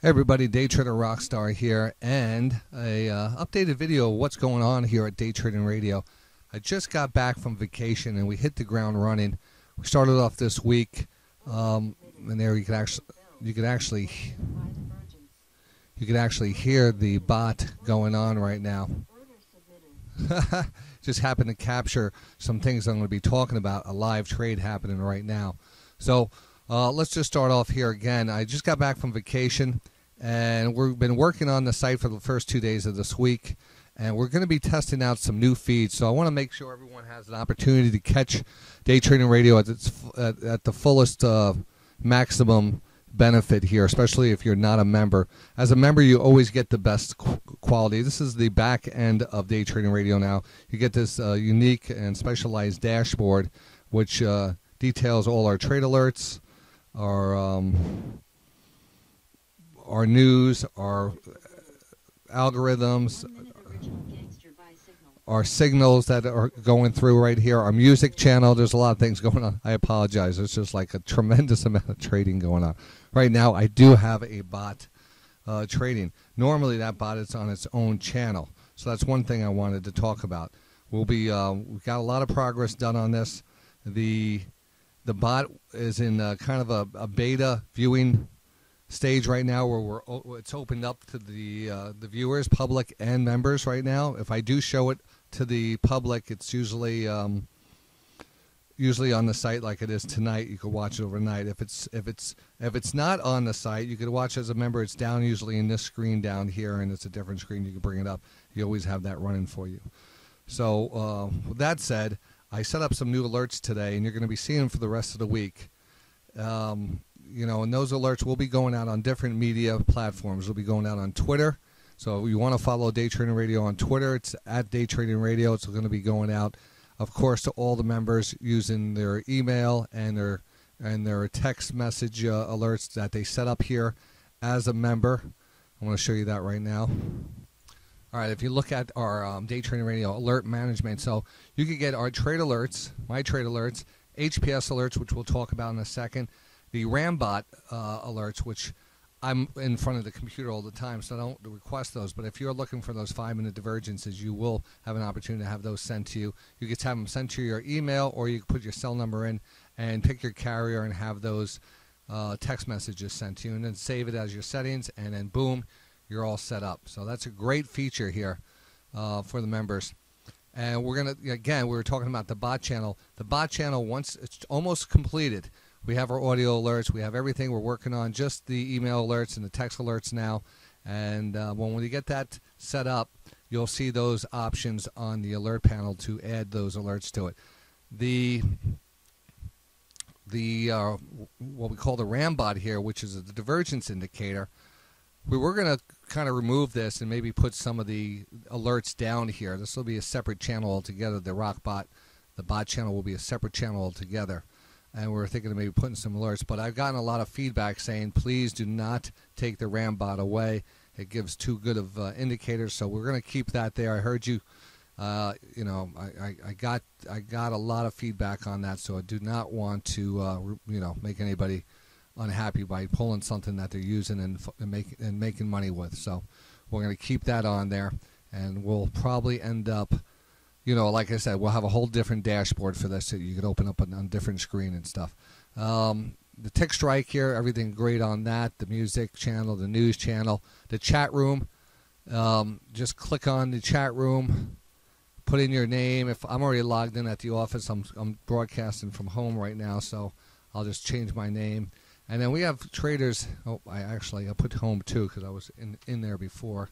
Hey everybody, DayTraderRockStar here, and a updated video of what's going on here at Day Trading Radio. I just got back from vacation and we hit the ground running. We started off this week, and there you could actually hear the bot going on right now. Just happened to capture some things I'm going to be talking about, a live trade happening right now. So let's just start off here again. I just got back from vacation, and we've been working on the site for the first 2 days of this week, and we're going to be testing out some new feeds. So I want to make sure everyone has an opportunity to catch Day Trading Radio at the fullest maximum benefit here, especially if you're not a member. As a member, you always get the best quality. This is the back end of Day Trading Radio now. You get this unique and specialized dashboard, which details all our trade alerts, our news, our algorithms, our signals that are going through right here, our music channel. There's a lot of things going on. I apologize. It's just like a tremendous amount of trading going on. Right now, I do have a bot trading. Normally, that bot is on its own channel. So that's one thing I wanted to talk about. We've got a lot of progress done on this. The bot is in kind of a beta viewing stage right now, where it's opened up to the viewers, public and members right now. If I do show it to the public, it's usually on the site like it is tonight. You could watch it overnight. If it's not on the site, you could watch as a member. It's down usually in this screen down here, and it's a different screen. You can bring it up. You always have that running for you. So with that said, I set up some new alerts today, and you're going to be seeing them for the rest of the week. And those alerts will be going out on different media platforms. They'll be going out on Twitter. So if you want to follow Day Trading Radio on Twitter, it's at Day Trading Radio. It's going to be going out, of course, to all the members using their email and their text message alerts that they set up here as a member. I'm going to show you that right now. All right, if you look at our Day Trading Radio alert management, so you can get our trade alerts, my trade alerts, HPS alerts, which we'll talk about in a second, the Rambot alerts, which I'm in front of the computer all the time, so I don't request those. But if you're looking for those 5-minute divergences, you will have an opportunity to have those sent to you. You can have them sent to your email, or you can put your cell number in and pick your carrier and have those text messages sent to you, and then save it as your settings, and then boom, you're all set up. So that's a great feature here for the members. And we were talking about the bot channel. The bot channel, once it's almost completed, we have our audio alerts. We have everything. We're working on just the email alerts and the text alerts now. And when we get that set up, you'll see those options on the alert panel to add those alerts to it. What we call the Rambot here, which is the divergence indicator, we were going to kind of remove this and maybe put some of the alerts down here. This will be a separate channel altogether. The bot channel will be a separate channel altogether. And we're thinking of maybe putting some alerts. But I've gotten a lot of feedback saying, please do not take the Rambot away. It gives too good of indicators. So we're going to keep that there. I heard you. I got a lot of feedback on that. So I do not want to make anybody unhappy by pulling something that they're using and making money with. So we're going to keep that on there, and we'll probably end up, like I said, we'll have a whole different dashboard for this that you could open up on a different screen and stuff. The tick strike here, everything great on that. The music channel, the news channel, the chat room. Just click on the chat room, put in your name. If I'm already logged in at the office, I'm broadcasting from home right now, so I'll just change my name. And then we have traders. Oh, I put home too because I was in there before.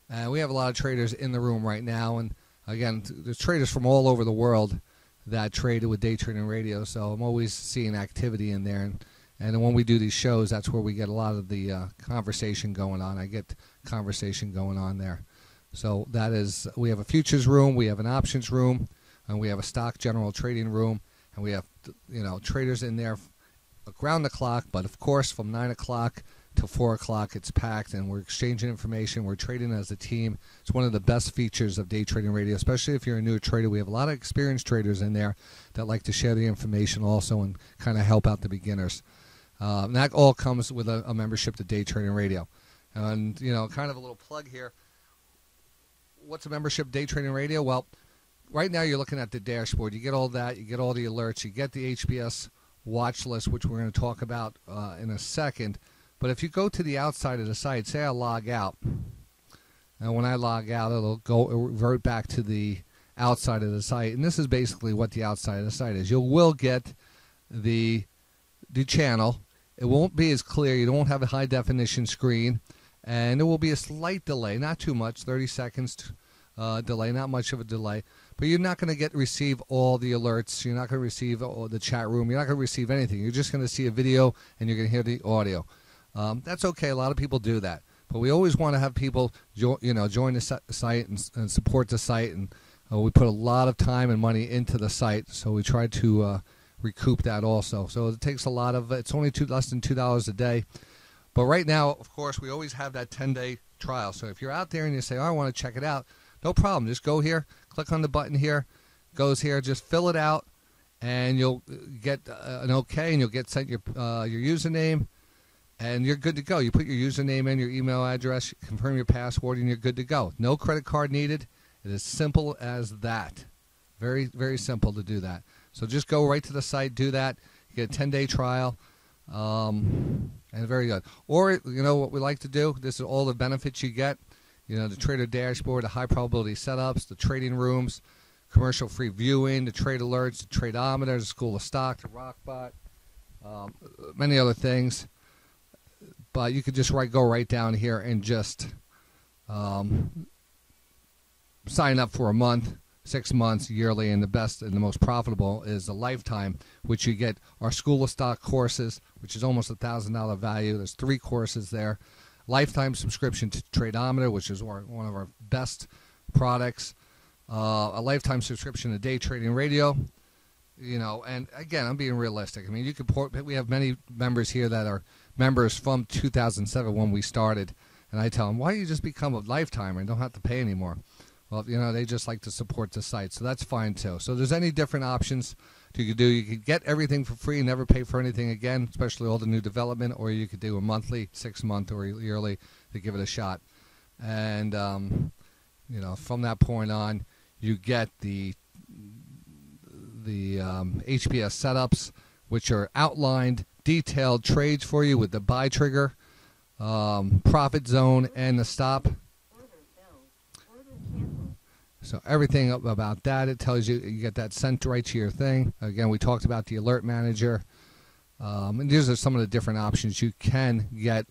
And we have a lot of traders in the room right now. And again, there's traders from all over the world that traded with Day Trading Radio. So I'm always seeing activity in there. And when we do these shows, that's where we get a lot of the conversation going on. I get conversation going on there. So that is, we have a futures room, we have an options room, and we have a stock general trading room, and we have traders in there around the clock, but of course from 9 o'clock to 4 o'clock it's packed, and we're exchanging information. We're trading as a team. It's one of the best features of Day Trading Radio, especially if you're a new trader. We have a lot of experienced traders in there that like to share the information also and kind of help out the beginners. And that all comes with a membership to Day Trading Radio. And, kind of a little plug here. What's a membership Day Trading Radio? Well, right now you're looking at the dashboard. You get all that. You get all the alerts. You get the HBS watch list, which we're going to talk about in a second. But if you go to the outside of the site, say I log out. And when I log out, it'll revert back to the outside of the site. And this is basically what the outside of the site is. You will get the channel. It won't be as clear. You won't have a high definition screen. And there will be a slight delay, not too much, 30 seconds delay, not much of a delay. But you're not going to receive all the alerts. You're not going to receive the chat room. You're not going to receive anything. You're just going to see a video and you're going to hear the audio. That's okay. A lot of people do that. But we always want to have people join the site and support the site. And we put a lot of time and money into the site. So we try to recoup that also. So it takes a lot of, it's only less than $2 a day. But right now, of course, we always have that 10-day trial. So if you're out there and you say, I want to check it out, no problem. Just go here, click on the button here, goes here, just fill it out, and you'll get an okay, and you'll get sent your username, and you're good to go. You put your username in, your email address, confirm your password, and you're good to go. No credit card needed. It is simple as that. Very, very simple to do that. So just go right to the site, do that. You get a 10-day trial. And very good. Or, what we like to do, this is all the benefits you get. The trader dashboard, the high probability setups, the trading rooms, commercial-free viewing, the trade alerts, the tradeometer, the school of stock, the rockbot, many other things. But you could just go right down here and just sign up for a month, 6 months, yearly, and the best and the most profitable is the lifetime, which you get our School of Stock courses, which is almost $1,000 value. There's 3 courses there. Lifetime subscription to Tradeometer, which is one of our best products. A lifetime subscription to Day Trading Radio. And again, I'm being realistic. I mean, we have many members here that are members from 2007 when we started, and I tell them, why don't you just become a lifetimer and don't have to pay anymore? Well, they just like to support the site, so that's fine too. So there's any different options you could do. You could get everything for free and never pay for anything again, especially all the new development, or you could do a monthly, 6-month, or yearly to give it a shot. And, from that point on, you get the HPS setups, which are outlined, detailed trades for you with the buy trigger, profit zone, and the stop. So everything about that, it tells you, you get that sent right to your thing. Again, we talked about the alert manager. And these are some of the different options you can get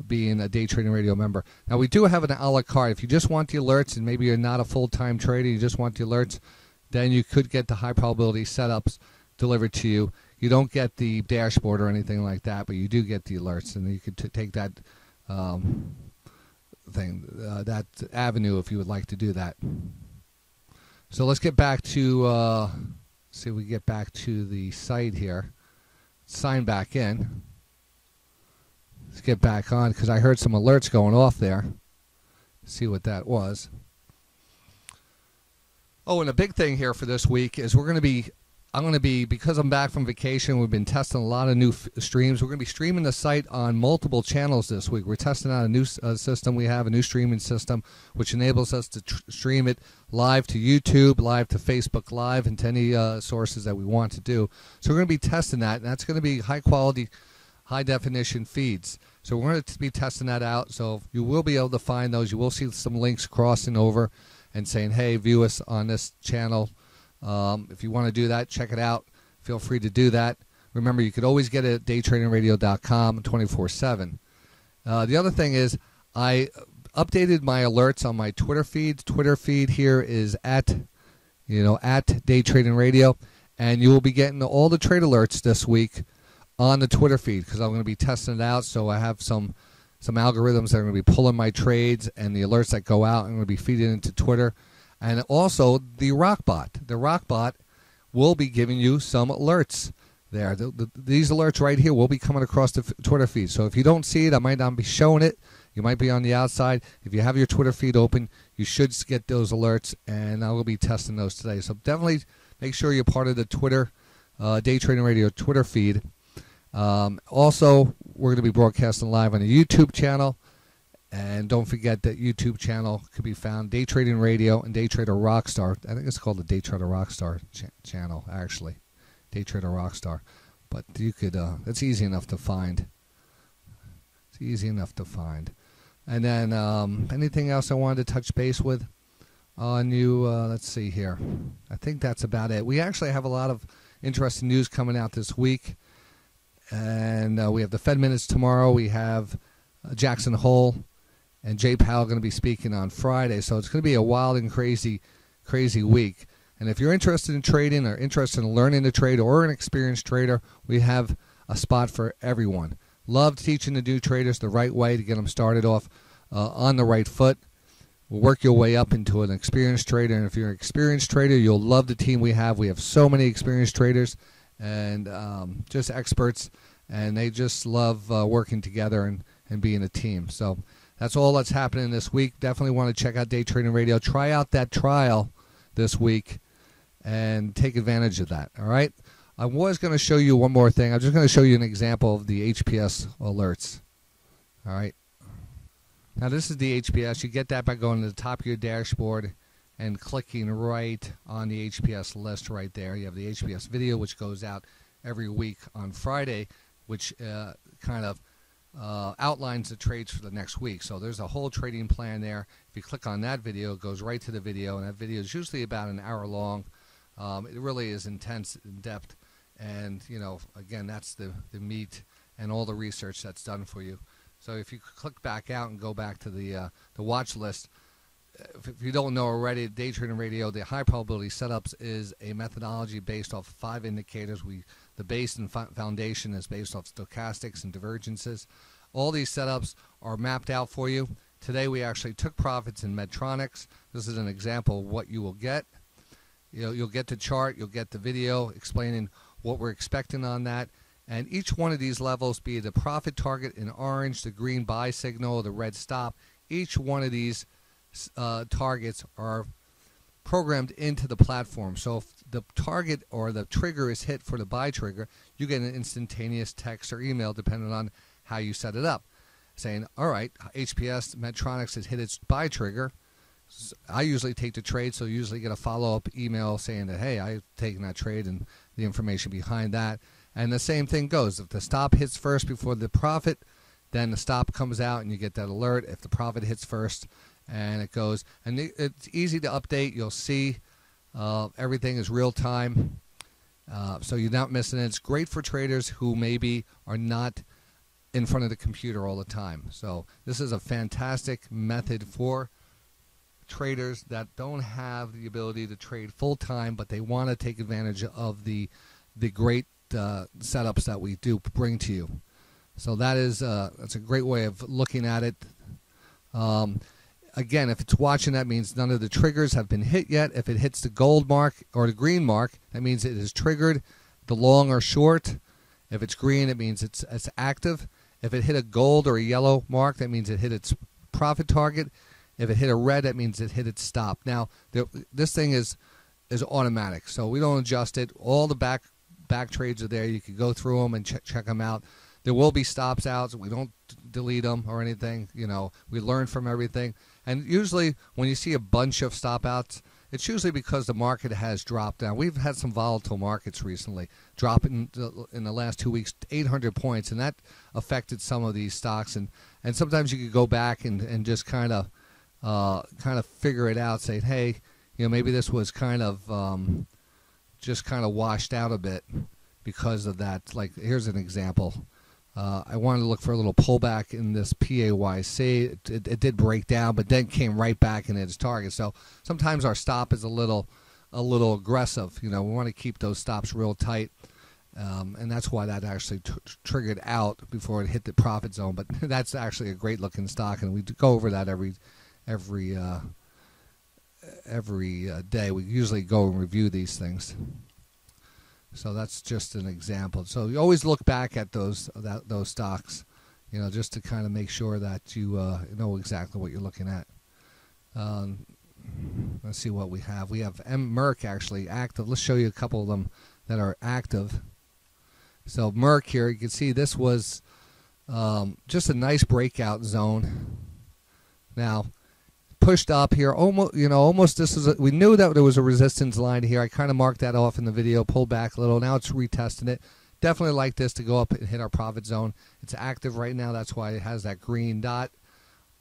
being a Day Trading Radio member. Now, we do have an a la carte. If you just want the alerts and maybe you're not a full-time trader, you just want the alerts, then you could get the high probability setups delivered to you. You don't get the dashboard or anything like that, but you do get the alerts, and you could take that that avenue if you would like to do that. So let's get back to see if we get back to the site here. Sign back in. Let's get back on because I heard some alerts going off there. See what that was. Oh, and a big thing here for this week is I'm going to be, because I'm back from vacation, we've been testing a lot of new streams. We're going to be streaming the site on multiple channels this week. We're testing out a new system. We have a new streaming system, which enables us to stream it live to YouTube, live to Facebook Live, and to any sources that we want to do. So we're going to be testing that, and that's going to be high-quality, high-definition feeds. So we're going to be testing that out. So you will be able to find those. You will see some links crossing over and saying, hey, view us on this channel. If you want to do that, check it out. Feel free to do that. Remember, you could always get it at DayTradingRadio.com 24/7. The other thing is I updated my alerts on my Twitter feed. Twitter feed here is at Day Trading Radio, and you will be getting all the trade alerts this week on the Twitter feed because I'm going to be testing it out. So I have some algorithms that are going to be pulling my trades and the alerts that go out. I'm going to be feeding into Twitter. And also the rockbot. The rockbot will be giving you some alerts there. These alerts right here will be coming across the Twitter feed. So if you don't see it, I might not be showing it. You might be on the outside. If you have your Twitter feed open, you should get those alerts, and I will be testing those today. So definitely make sure you're part of the Twitter, Day Trading Radio Twitter feed. Also, we're going to be broadcasting live on the YouTube channel. And don't forget that YouTube channel could be found Day Trading Radio and DayTraderRockStar. I think it's called the DayTraderRockStar channel, actually. DayTraderRockStar. But you could, it's easy enough to find. It's easy enough to find. And then anything else I wanted to touch base with on you? Let's see here. I think that's about it. We actually have a lot of interesting news coming out this week. And we have the Fed Minutes tomorrow. We have Jackson Hole and Jay Powell going to be speaking on Friday. So it's going to be a wild and crazy week. And if you're interested in trading or interested in learning to trade or an experienced trader, we have a spot for everyone. Love teaching the new traders the right way to get them started off on the right foot. We'll work your way up into an experienced trader. And if you're an experienced trader, you'll love the team we have. We have so many experienced traders and just experts. And they just love working together and being a team. So that's all that's happening this week. Definitely want to check out Day Trading Radio. Try out that trial this week and take advantage of that. All right? I was going to show you one more thing. I'm just going to show you an example of the HPS alerts. All right? Now, this is the HPS. You get that by going to the top of your dashboard and clicking right on the HPS list right there. You have the HPS video, which goes out every week on Friday, which kind of outlines the trades for the next week. So there's a whole trading plan there. If you click on that video, it goes right to the video, and that video is usually about an hour long. It really is intense, in depth, and again, that's the meat and all the research that's done for you. So if you click back out and go back to the watch list, if you don't know already, Day Trading Radio, the high probability setups is a methodology based off 5 indicators. The base and foundation is based off stochastics and divergences. All these setups are mapped out for you. Today we actually took profits in Medtronics. This is an example of what you will get. You'll get the chart, you'll get the video explaining what we're expecting on that. And each one of these levels, be it the profit target in orange, the green buy signal, the red stop, each one of these targets are programmed into the platform. So if the target or the trigger is hit for the buy trigger, you get an instantaneous text or email depending on how you set it up, saying, all right, HPS Medtronics has hit its buy trigger. I usually take the trade, so usually get a follow-up email saying that, hey, I've taken that trade and the information behind that. And the same thing goes. If the stop hits first before the profit, then the stop comes out and you get that alert. If the profit hits first, and it goes. And it's easy to update. You'll see everything is real time, so you're not missing it. It's great for traders who maybe are not in front of the computer all the time. So this is a fantastic method for traders that don't have the ability to trade full time, but they want to take advantage of the great setups that we do bring to you. So that's a great way of looking at it. Again, if it's watching, that means none of the triggers have been hit yet. If it hits the gold mark or the green mark, that means it is triggered, the long or short. If it's green, it means it's active. If it hit a gold or a yellow mark, that means it hit its profit target. If it hit a red, that means it hit its stop. Now, this thing is automatic, so we don't adjust it. All the back trades are there. You can go through them and check them out. There will be stops outs. We don't delete them or anything. We learn from everything. And usually when you see a bunch of stop outs, it's usually because the market has dropped down. We've had some volatile markets recently, dropping in the last 2 weeks 800 points, and that affected some of these stocks. And sometimes you could go back and just kind of figure it out, say, hey, maybe this was kind of just kind of washed out a bit because of that. Like, here's an example. I wanted to look for a little pullback in this PAYC. It did break down, but then came right back in its target. So sometimes our stop is a little aggressive. We want to keep those stops real tight, and that's why that actually triggered out before it hit the profit zone. But that's actually a great looking stock, and we go over that every day. We usually go and review these things. So that's just an example. So you always look back at those stocks, just to kind of make sure that you know exactly what you're looking at. Let's see what we have. We have Merck actually active. Let's show you a couple of them that are active. So Merck here, you can see this was just a nice breakout zone. Now pushed up here, almost this is we knew that there was a resistance line here. I kind of marked that off in the video, pulled back a little. Now it's retesting it. Definitely like this to go up and hit our profit zone. It's active right now. That's why it has that green dot.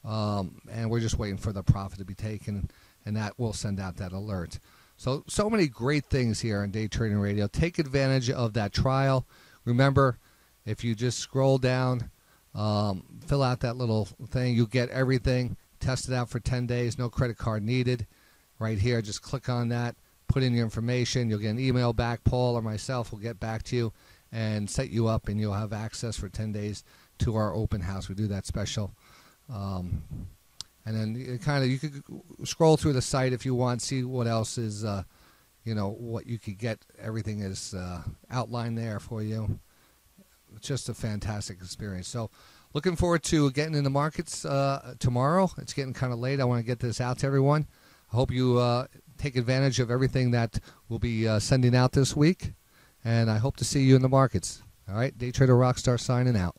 And we're just waiting for the profit to be taken, and that will send out that alert. So many great things here on Day Trading Radio. Take advantage of that trial. Remember, if you just scroll down, fill out that little thing, you'll get everything. Test it out for 10 days. No credit card needed. Right here, just click on that. Put in your information. You'll get an email back. Paul or myself will get back to you and set you up, and you'll have access for 10 days to our open house. We do that special. And then you could scroll through the site if you want, see what else is, what you could get. Everything is outlined there for you. It's just a fantastic experience. So looking forward to getting in the markets tomorrow. It's getting kind of late. I want to get this out to everyone. I hope you take advantage of everything that we'll be sending out this week. And I hope to see you in the markets. All right, DayTraderRockStar signing out.